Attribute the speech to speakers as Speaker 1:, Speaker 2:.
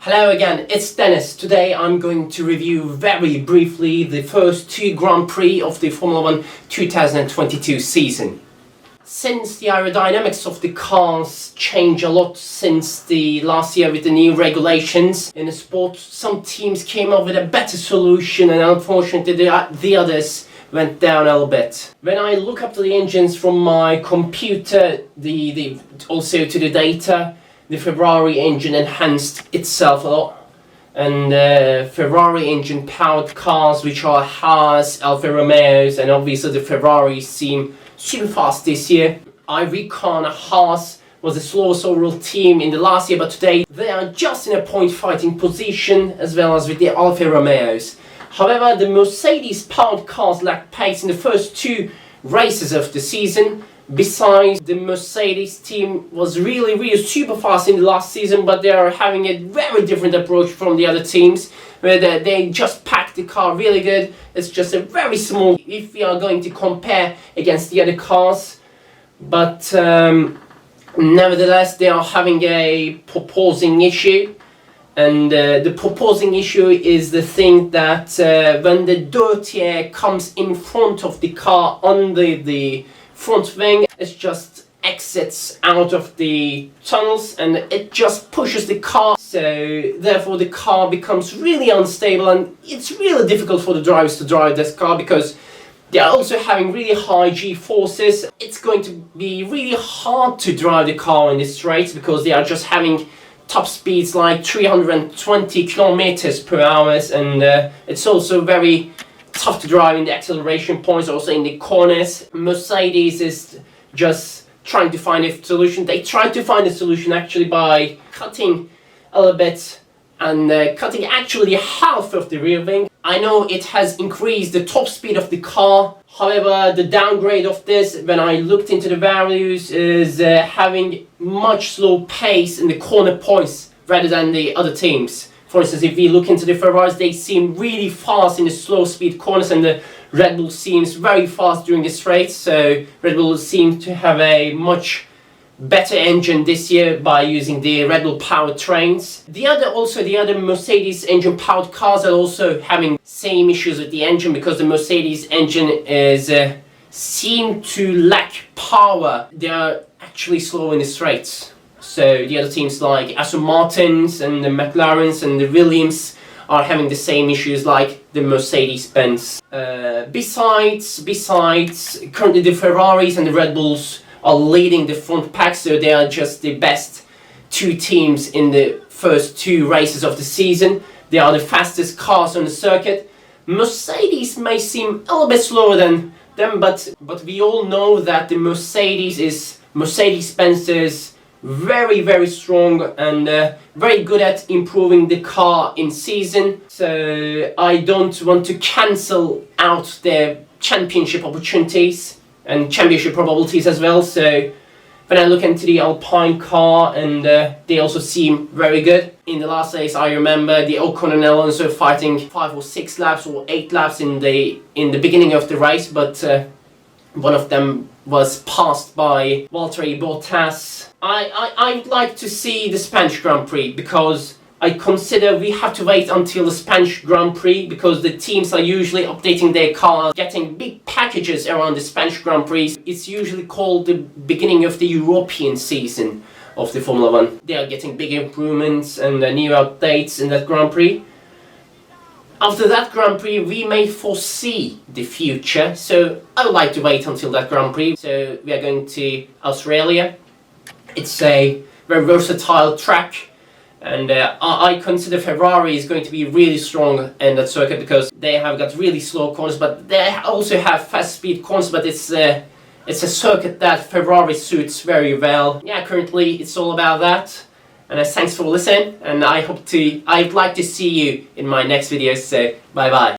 Speaker 1: Hello again, it's Dennis. Today I'm going to review very briefly the first two Grand Prix of the Formula 1 2022 season. Since the aerodynamics of the cars change a lot since the last year with the new regulations in the sport, some teams came up with a better solution and unfortunately the others went down a little bit. When I look up the engines from my computer, also to the data, the Ferrari engine enhanced itself a lot, and Ferrari engine powered cars, which are Haas, Alfa Romeos, and obviously the Ferraris seem super fast this year. I reckon Haas was the slowest overall team in the last year, but today they are just in a point fighting position as well as with the Alfa Romeos. However, the Mercedes powered cars lacked pace in the first two races of the season. Besides, the Mercedes team was really super fast in the last season, but they are having a very different approach from the other teams, where they just packed the car really good. It's just a very small if we are going to compare against the other cars, but nevertheless they are having a proposing issue. And the proposing issue is the thing that when the dirty air comes in front of the car on the front wing, it just exits out of the tunnels and it just pushes the car. So therefore the car becomes really unstable and it's really difficult for the drivers to drive this car because they are also having really high G-forces. It's going to be really hard to drive the car in the straights because they are just having top speeds like 320 kilometers per hour, and it's also very tough to drive in the acceleration points, also in the corners. Mercedes is just trying to find a solution. They tried to find a solution actually by cutting a little bit and cutting actually half of the rear wing. I know it has increased the top speed of the car. However, the downgrade of this, when I looked into the values, is having much slow pace in the corner points rather than the other teams. For instance, if we look into the Ferraris, they seem really fast in the slow speed corners, and the Red Bull seems very fast during the straights. So Red Bull seems to have a much better engine this year by using the Red Bull powered trains. The other Mercedes engine powered cars are also having same issues with the engine because the Mercedes engine is seem to lack power. They are actually slow in the straights. So the other teams like Aston Martins and the McLarens and the Williams are having the same issues like the Mercedes-Benz. Besides, currently the Ferraris and the Red Bulls are leading the front pack, so they are just the best two teams in the first two races of the season. They are the fastest cars on the circuit. Mercedes may seem a little bit slower than them, but we all know that the Mercedes-Benz is very strong and very good at improving the car in season. So I don't want to cancel out their championship opportunities and championship probabilities as well. So when I look into the Alpine car, and they also seem very good. In the last race, I remember the Ocon and Alonso fighting 5 or 6 laps or 8 laps in the beginning of the race, but one of them was passed by Valtteri Bottas. I'd like to see the Spanish Grand Prix because I consider we have to wait until the Spanish Grand Prix because the teams are usually updating their cars, getting big packages around the Spanish Grand Prix. It's usually called the beginning of the European season of the Formula 1. They are getting big improvements and new updates in that Grand Prix. After that Grand Prix, we may foresee the future, so I would like to wait until that Grand Prix. So we are going to Australia. It's a very versatile track. And I consider Ferrari is going to be really strong in that circuit because they have got really slow corners, but they also have fast speed corners, but it's a circuit that Ferrari suits very well. Yeah, currently it's all about that. And thanks for listening, and I'd like to see you in my next video, so bye bye.